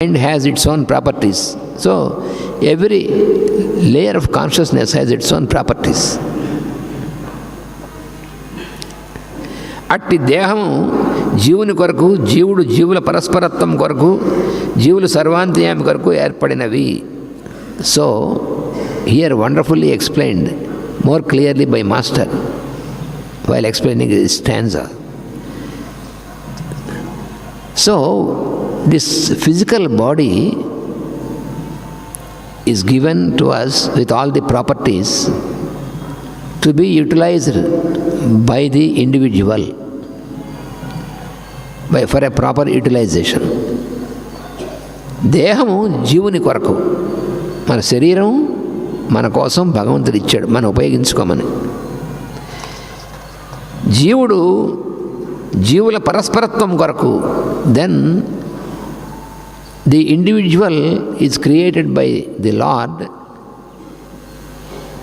mind has its own properties. So every layer of consciousness has its own properties. అట్టి దేహము జీవుని కొరకు, జీవుడు జీవుల పరస్పరత్వం కొరకు, జీవులు సర్వాంతర్యామి కొరకు ఏర్పడినవి. So here wonderfully explained more clearly by Master while explaining this stanza. So this physical body is given to us with all the properties to be utilized by the individual for a proper utilization. దేహము జీవుని కొరకు, మన శరీరం మన కోసం భగవంతుడు ఇచ్చాడు, మనం ఉపయోగించుకోమని. జీవుడు జీవుల పరస్పరత్వం కొరకు, then the individual is created by the lord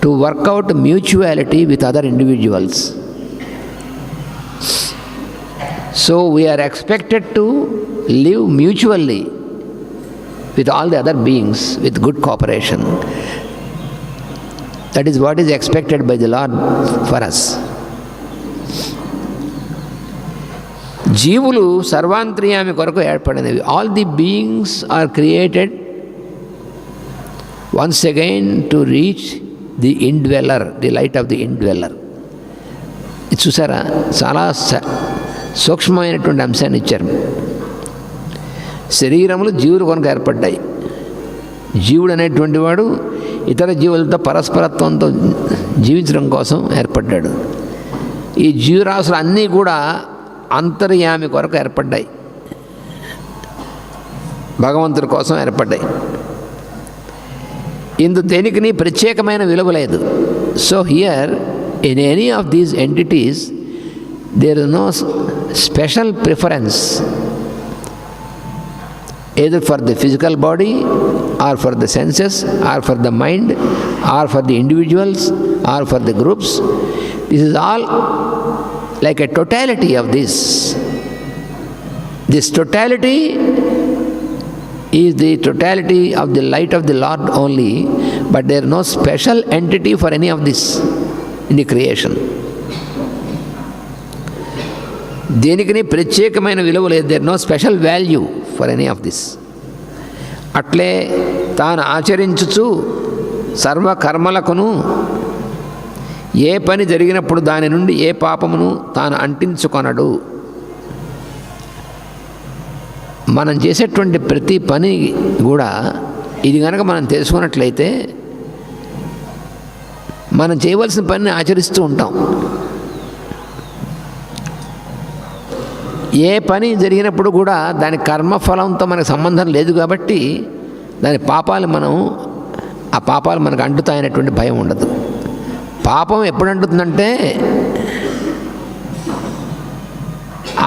to work out mutuality with other individuals. So we are expected to live mutually with all the other beings with good cooperation. That is what is expected by the Lord for us. జీవులు సర్వాంతర్యామి కొరకు ఏర్పడినవి. All the beings are created once again to reach the indweller, the light of the indweller. ఇది చూసారా, చాలా సూక్ష్మమైనటువంటి అంశాన్ని ఇచ్చారు. శరీరములు జీవులు కొరకు ఏర్పడ్డాయి. జీవుడు అనేటువంటి వాడు ఇతర జీవులతో పరస్పరత్వంతో జీవించడం కోసం ఏర్పడ్డాడు. ఈ జీవరాశులు అన్నీ కూడా అంతర్యామి కొరకు ఏర్పడ్డాయి, భగవంతుడి కోసం ఏర్పడ్డాయి. ఇందు దేనికి ప్రత్యేకమైన విలువ లేదు. So here in any of these entities there is no special preference either for the physical body or for the senses or for the mind or for the individuals or for the groups. This is all like a totality of this. This totality is the totality of the light of the Lord only, but there is no special entity for any of this in the creation. దేనికి ప్రత్యేకమైన విలువ లేదు. There no special value for any of this. అట్లే తాను ఆచరించుచు సర్వకర్మలకును ఏ పని జరిగినప్పుడు దాని నుండి ఏ పాపమును తాను అంటించుకొనడు. మనం చేసేటువంటి ప్రతి పని కూడా ఇది కనుక మనం తెలుసుకున్నట్లయితే మనం చేయవలసిన పనిని ఆచరిస్తూ ఉంటాం. ఏ పని జరిగినప్పుడు కూడా దాని కర్మఫలంతో మనకు సంబంధం లేదు కాబట్టి దాని పాపాలు ఆ పాపాలు మనకు అంటుతాయనేటువంటి భయం ఉండదు. పాపం ఎప్పుడు అంటుతుందంటే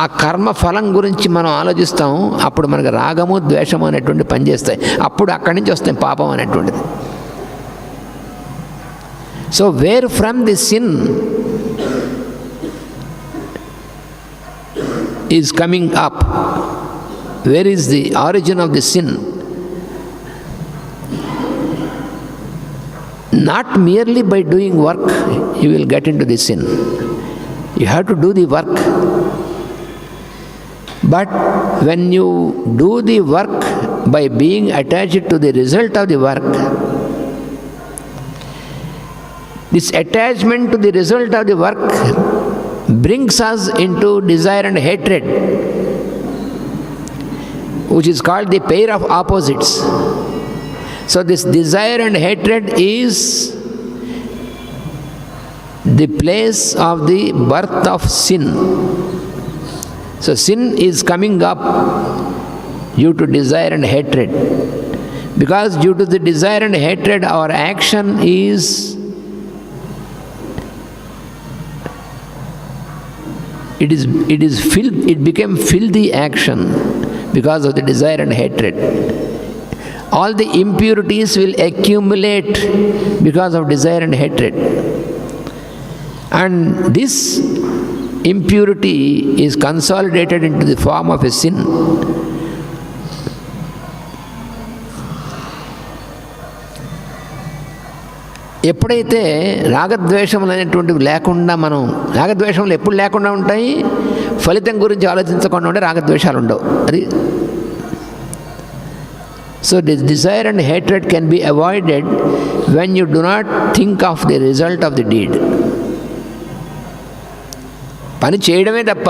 ఆ కర్మఫలం గురించి మనం ఆలోచిస్తాం. అప్పుడు మనకు రాగము ద్వేషము అనేటువంటి పనిచేస్తాయి. అప్పుడు అక్కడి నుంచి వస్తాయి పాపం అనేటువంటిది. So where from the sin is coming up? Where is the origin of the sin? Not merely by doing work you will get into the sin. You have to do the work. But when you do the work by being attached to the result of the work, this attachment to the result of the work brings us into desire and hatred, which is called the pair of opposites. So this desire and hatred is the place of the birth of sin. So sin is coming up due to desire and hatred. Because due to the desire and hatred our action is it became filthy action because of the desire and hatred. All the impurities will accumulate because of desire and hatred. And this impurity is consolidated into the form of a sin. ఎప్పుడైతే రాగద్వేషములు అనేటువంటివి లేకుండా మనం, రాగద్వేషములు ఎప్పుడు లేకుండా ఉంటాయి? ఫలితం గురించి ఆలోచించకుండా ఉంటే రాగద్వేషాలు ఉండవు. అది so this desire and hatred can be avoided when you do not think of the result of the deed. పని చేయడమే తప్ప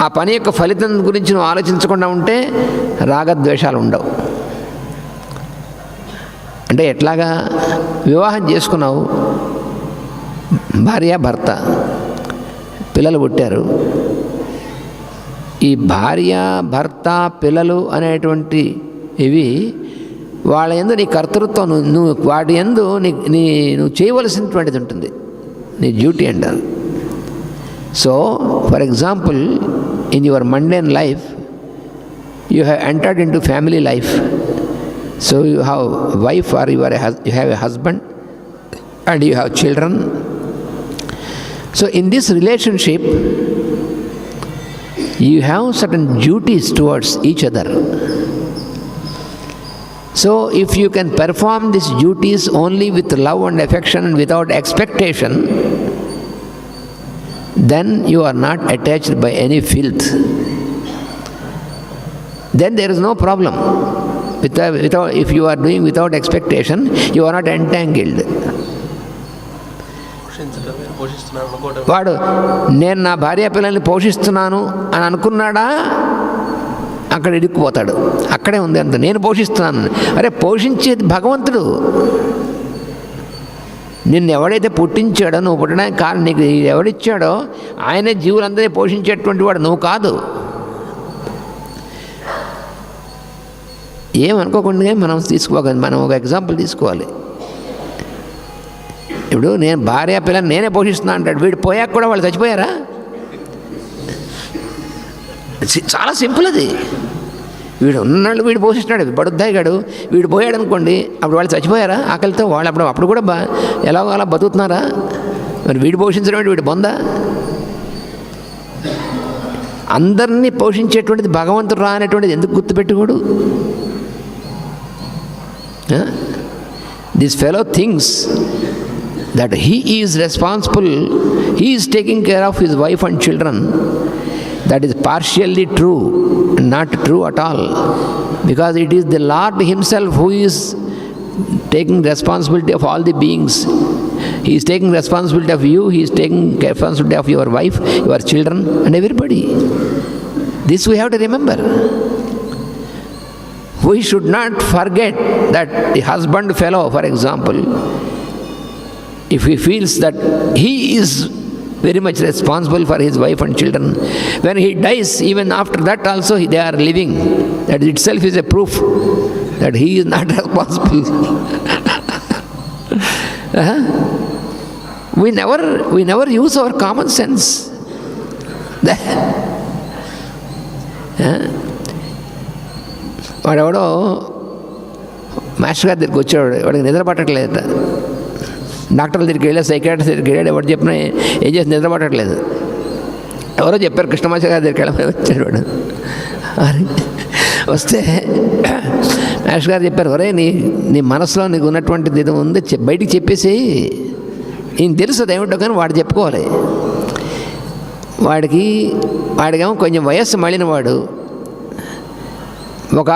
ఆ పని యొక్క ఫలితం గురించి నువ్వు ఆలోచించకుండా ఉంటే రాగద్వేషాలు ఉండవు. అంటే ఎట్లాగా? వివాహం చేసుకున్నావు, భార్య భర్త, పిల్లలు పుట్టారు. ఈ భార్య భర్త పిల్లలు అనేటువంటి ఇవి వాళ్ళ యందు నీ కర్తృత్వం, నువ్వు వాటి యందు నువ్వు చేయవలసినటువంటిది ఉంటుంది, నీ డ్యూటీ అంటారు. So for example, in your mundane life you have entered in to family life. So you have a wife or you have a husband and you have children. So in this relationship you have certain duties towards each other. So if you can perform these duties only with love and affection and without expectation, then you are not attached by any filth. Then there is no problem. Without, if you are doing without expectation, you are not entangled. వాడు నేను నా భార్య పిల్లల్ని పోషిస్తున్నాను అని అనుకున్నాడా, అక్కడ ఇరుక్కుపోతాడు. అక్కడే ఉంది అంత, నేను పోషిస్తున్నాను. అరే, పోషించేది భగవంతుడు. నిన్ను ఎవడైతే పుట్టించాడో, నువ్వు పుట్టడానికి కారణం నీకు ఎవడిచ్చాడో ఆయనే జీవులందరినీ పోషించేటువంటి వాడు, నువ్వు కాదు. ఏమనుకోకుండా మనం తీసుకోవాలి. మనం ఒక ఎగ్జాంపుల్ తీసుకోవాలి. ఇప్పుడు నేను భార్య పిల్లలు నేనే పోషిస్తున్నా అంటాడు, వీడు పోయాక కూడా వాళ్ళు చచ్చిపోయారా? చాలా సింపుల్ అది. వీడు ఉన్నాళ్ళు వీడు పోషిస్తున్నాడు, బడుద్దాయిగాడు, వీడు పోయాడు అనుకోండి, అప్పుడు వాళ్ళు చచ్చిపోయారా ఆకలితో? వాళ్ళు అప్పుడు కూడా ఎలాగో అలా బతుకుతున్నారా? మరి వీడు పోషించడం వీడు బొందా? అందరినీ పోషించేటువంటిది భగవంతుడు రా అనేటువంటిది ఎందుకు గుర్తుపెట్టుకోడు? This fellow thinks that he is responsible, he is taking care of his wife and children. That is partially true, not true at all, because it is the Lord himself who is taking responsibility of all the beings. He is taking responsibility of you, he is taking responsibility of your wife, your children and everybody. This we have to remember. We should not forget that the husband fellow, for example, if he feels that he is very much responsible for his wife and children, when he dies, even after that also they are living. That itself is a proof that he is not responsible. We never use our common sense. వాడెవడో master గారి దగ్గరికి వచ్చాడు, వాడికి నిద్ర పట్టట్లేదట. డాక్టర్ల దగ్గరికి వెళ్ళా, psychiatrist దగ్గరికి వెళ్ళాడు, ఎవరు చెప్పినా ఏం చేసి నిద్ర పట్టట్లేదు. ఎవరో చెప్పారు, కృష్ణమాచార్య గారి దగ్గరికి వెళ్ళమని వచ్చాడు వాడు. వస్తే మాస్టర్ గారు చెప్పారు, ఒరే నీ మనసులో నీకు ఉన్నటువంటిది ఏదో ఉంది, బయటికి చెప్పేసి. ఈయన తెలుసు అదేమిటో, కానీ వాడు చెప్పుకోవాలి. వాడికేమో కొంచెం వయస్సు మళ్ళిన వాడు. ఒక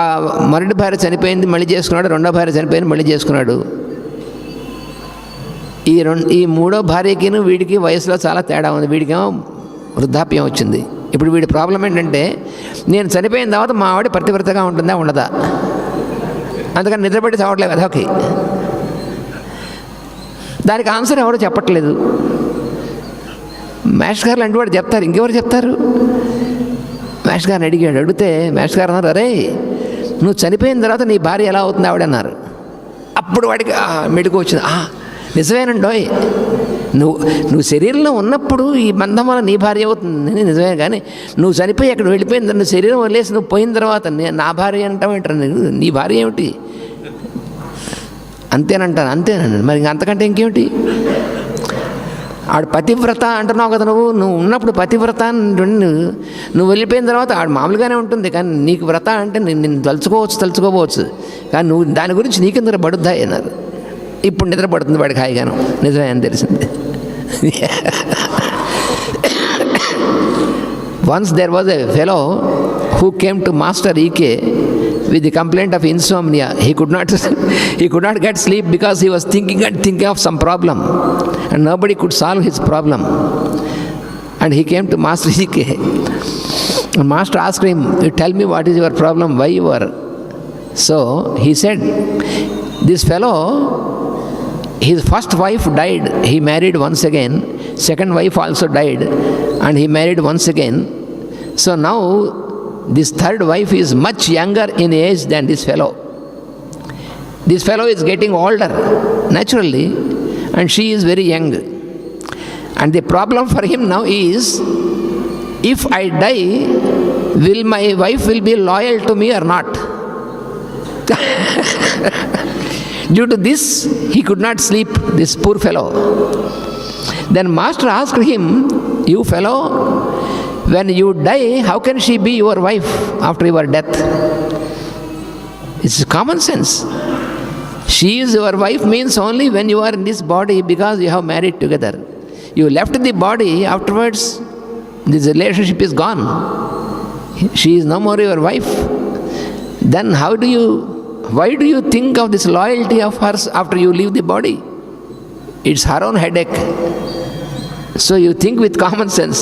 మొదటి భార్య చనిపోయింది, మళ్ళీ చేసుకున్నాడు. రెండో భార్య చనిపోయింది, మళ్ళీ చేసుకున్నాడు. ఈ మూడో భార్యకిను వీడికి వయసులో చాలా తేడా ఉంది. వీడికేమో వృద్ధాప్యం వచ్చింది. ఇప్పుడు వీడి ప్రాబ్లం ఏంటంటే, నేను చనిపోయిన తర్వాత మా ఆవిడ పతివ్రతగా ఉంటుందా ఉండదా, అందుకని నిద్రపడి చావట్లేదు అదొకే. దానికి ఆన్సర్ ఎవరు చెప్పట్లేదు. మాస్టర్ గారు లాంటి వాడు చెప్తారు, ఇంకెవరు చెప్తారు? మాస్టర్ గారిని అడిగితే మాస్టర్ గారు అన్నారు, అరే నువ్వు చనిపోయిన తర్వాత నీ భార్య ఎలా అవుతుంది ఆవిడ అన్నారు. అప్పుడు వాడికి మెడుకు వచ్చింది, నిజమేనండోయ్, నువ్వు శరీరంలో ఉన్నప్పుడు ఈ బంధం వల్ల నీ భార్య అవుతుంది నిజమే, కానీ నువ్వు చనిపోయి అక్కడ వెళ్ళిపోయిన నువ్వు శరీరం వదిలేసి నువ్వు పోయిన తర్వాత నా భార్య అంటావేంటారు, నీ భార్య ఏమిటి అంతేనంటాను. అంతేనండి, మరి ఇంక అంతకంటే ఇంకేమిటి? ఆడు పతివ్రత అంటున్నావు కదా, నువ్వు ఉన్నప్పుడు పతివ్రత నువ్వు వెళ్ళిపోయిన తర్వాత ఆడు మామూలుగానే ఉంటుంది, కానీ నీకు వ్రత అంటే నిన్ను తలుచుకోవచ్చు కానీ నువ్వు దాని గురించి నీకెందుకు పడుద్దా అన్నారు. ఇప్పుడు నిద్రపడుతుంది వాడికి హాయిగాను. నిజమే అని తెలిసింది. Once there was a fellow who came to Master EK with the complaint of insomnia. He could not get sleep because he was thinking of some problem, and nobody could solve his problem. And he came to Master EK. And Master asked him, "You tell me what is your problem, why you are?" So he said, "This fellow, his first wife died. He married once again. Second wife also died, and he married once again. So now this third wife is much younger in age than this fellow. This fellow is getting older naturally, and she is very young. And the problem for him now is, if I die, will my wife will be loyal to me or not?" Due to this, he could not sleep, this poor fellow. Then Master asked him, "You fellow, when you die, how can she be your wife after your death?" It's common sense. She is your wife means only when you are in this body, because you have married together. You left the body, afterwards this relationship is gone. She is no more your wife. Then why do you think of this loyalty of hers after you leave the body? It's her own headache. So you think with common sense.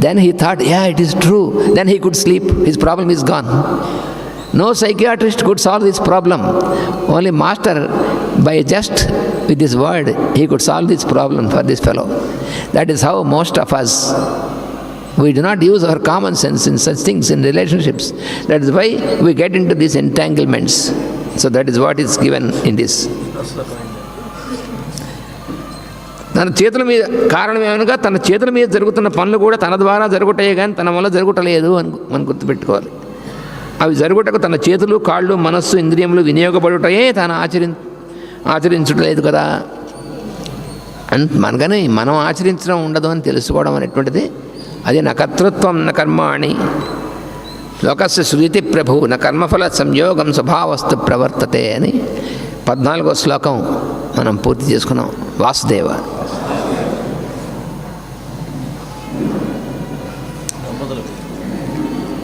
Then he thought, yeah, it is true. Then he could sleep. His problem is gone. No psychiatrist could solve this problem. Only Master, by just with this word, he could solve this problem for this fellow. That is how most of us, we do not use our common sense in such things, in relationships. That is why we get into these entanglements. So that is what is given in this. తన చేతుల మీద కారణం ఏమనగా, తన చేతుల మీద జరుగుతున్న పనులు కూడా తన ద్వారా జరుగుతాయే కానీ తన వల్ల జరుగుటలేదు అని మనం గుర్తుపెట్టుకోవాలి. అవి జరుగుటకు తన చేతులు, కాళ్ళు, మనస్సు, ఇంద్రియములు వినియోగపడుటయే తాను ఆచరించట్లేదు కదా. మనకని మనం ఆచరించడం ఉండదు అని తెలుసుకోవడం అనేటువంటిది, అది నా కర్తృత్వం న కర్మాణి లోకస్య శృతి ప్రభు న కర్మఫల సంయోగం స్వభావస్తు ప్రవర్తతే అని 14వ శ్లోకం మనం పూర్తి చేసుకున్నాం. వాసుదేవ.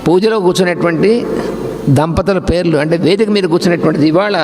పూజలో కూర్చునేటువంటి దంపతుల పేర్లు, అంటే వేదిక మీద కూర్చునేటువంటిది. ఇవాళ